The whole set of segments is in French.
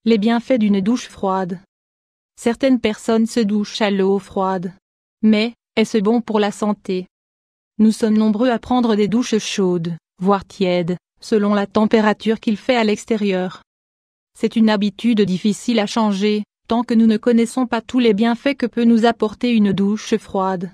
Les bienfaits d'une douche froide. Certaines personnes se douchent à l'eau froide. Mais, est-ce bon pour la santé? Nous sommes nombreux à prendre des douches chaudes, voire tièdes, selon la température qu'il fait à l'extérieur. C'est une habitude difficile à changer, tant que nous ne connaissons pas tous les bienfaits que peut nous apporter une douche froide.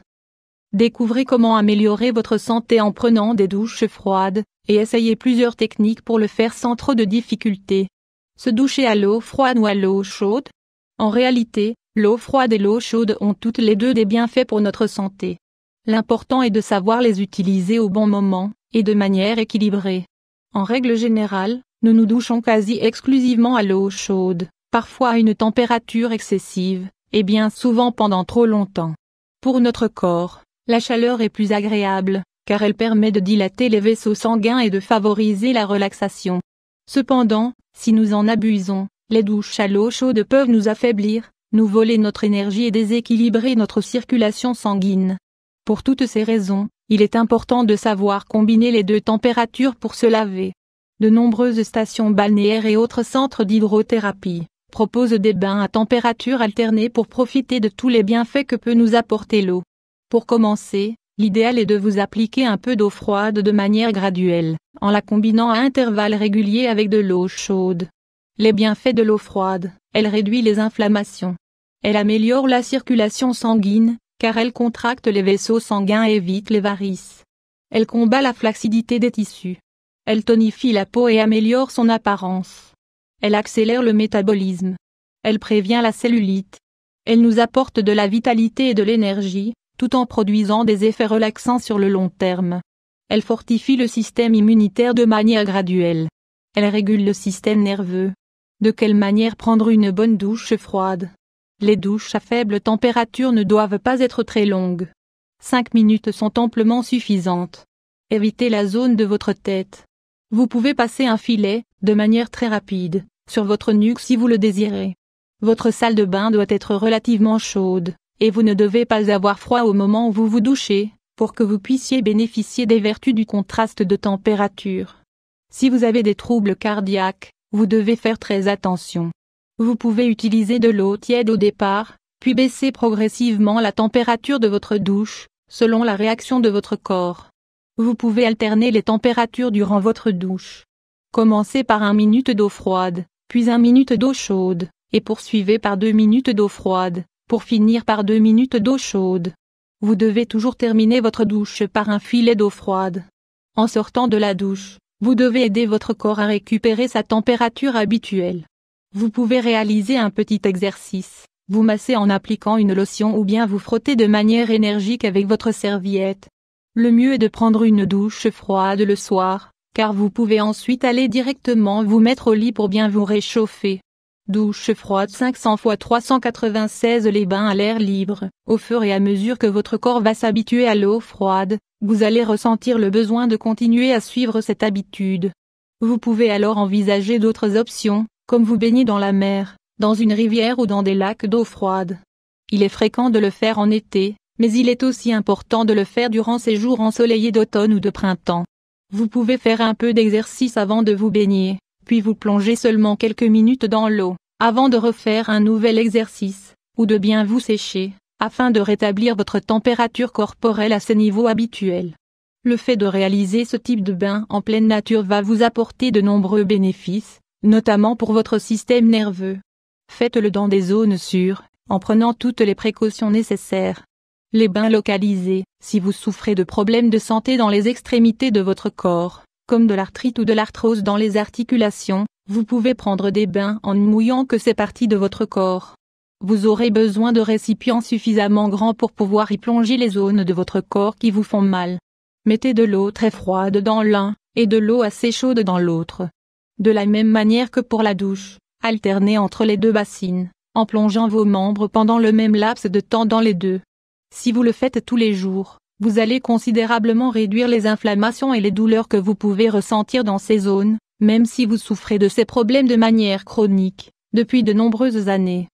Découvrez comment améliorer votre santé en prenant des douches froides, et essayez plusieurs techniques pour le faire sans trop de difficultés. Se doucher à l'eau froide ou à l'eau chaude? En réalité, l'eau froide et l'eau chaude ont toutes les deux des bienfaits pour notre santé. L'important est de savoir les utiliser au bon moment, et de manière équilibrée. En règle générale, nous nous douchons quasi exclusivement à l'eau chaude, parfois à une température excessive, et bien souvent pendant trop longtemps. Pour notre corps, la chaleur est plus agréable, car elle permet de dilater les vaisseaux sanguins et de favoriser la relaxation. Cependant, si nous en abusons, les douches à l'eau chaude peuvent nous affaiblir, nous voler notre énergie et déséquilibrer notre circulation sanguine. Pour toutes ces raisons, il est important de savoir combiner les deux températures pour se laver. De nombreuses stations balnéaires et autres centres d'hydrothérapie proposent des bains à température alternée pour profiter de tous les bienfaits que peut nous apporter l'eau. Pour commencer, l'idéal est de vous appliquer un peu d'eau froide de manière graduelle, en la combinant à intervalles réguliers avec de l'eau chaude. Les bienfaits de l'eau froide: elle réduit les inflammations. Elle améliore la circulation sanguine, car elle contracte les vaisseaux sanguins et évite les varices. Elle combat la flaccidité des tissus. Elle tonifie la peau et améliore son apparence. Elle accélère le métabolisme. Elle prévient la cellulite. Elle nous apporte de la vitalité et de l'énergie, tout en produisant des effets relaxants sur le long terme. Elle fortifie le système immunitaire de manière graduelle. Elle régule le système nerveux. De quelle manière prendre une bonne douche froide? Les douches à faible température ne doivent pas être très longues. 5 minutes sont amplement suffisantes. Évitez la zone de votre tête. Vous pouvez passer un filet, de manière très rapide, sur votre nuque si vous le désirez. Votre salle de bain doit être relativement chaude, et vous ne devez pas avoir froid au moment où vous vous douchez, pour que vous puissiez bénéficier des vertus du contraste de température. Si vous avez des troubles cardiaques, vous devez faire très attention. Vous pouvez utiliser de l'eau tiède au départ, puis baisser progressivement la température de votre douche, selon la réaction de votre corps. Vous pouvez alterner les températures durant votre douche. Commencez par 1 minute d'eau froide, puis 1 minute d'eau chaude, et poursuivez par 2 minutes d'eau froide, pour finir par 2 minutes d'eau chaude. Vous devez toujours terminer votre douche par un filet d'eau froide. En sortant de la douche, vous devez aider votre corps à récupérer sa température habituelle. Vous pouvez réaliser un petit exercice, vous masser en appliquant une lotion ou bien vous frotter de manière énergique avec votre serviette. Le mieux est de prendre une douche froide le soir, car vous pouvez ensuite aller directement vous mettre au lit pour bien vous réchauffer. Douche froide 500 x 396. Les bains à l'air libre. Au fur et à mesure que votre corps va s'habituer à l'eau froide, vous allez ressentir le besoin de continuer à suivre cette habitude. Vous pouvez alors envisager d'autres options, comme vous baigner dans la mer, dans une rivière ou dans des lacs d'eau froide. Il est fréquent de le faire en été, mais il est aussi important de le faire durant ces jours ensoleillés d'automne ou de printemps. Vous pouvez faire un peu d'exercice avant de vous baigner, puis vous plonger seulement quelques minutes dans l'eau, avant de refaire un nouvel exercice, ou de bien vous sécher, afin de rétablir votre température corporelle à ses niveaux habituels. Le fait de réaliser ce type de bain en pleine nature va vous apporter de nombreux bénéfices, notamment pour votre système nerveux. Faites-le dans des zones sûres, en prenant toutes les précautions nécessaires. Les bains localisés: si vous souffrez de problèmes de santé dans les extrémités de votre corps, comme de l'arthrite ou de l'arthrose dans les articulations, vous pouvez prendre des bains en ne mouillant que ces parties de votre corps. Vous aurez besoin de récipients suffisamment grands pour pouvoir y plonger les zones de votre corps qui vous font mal. Mettez de l'eau très froide dans l'un, et de l'eau assez chaude dans l'autre. De la même manière que pour la douche, alternez entre les deux bassines, en plongeant vos membres pendant le même laps de temps dans les deux. Si vous le faites tous les jours, vous allez considérablement réduire les inflammations et les douleurs que vous pouvez ressentir dans ces zones, même si vous souffrez de ces problèmes de manière chronique, depuis de nombreuses années.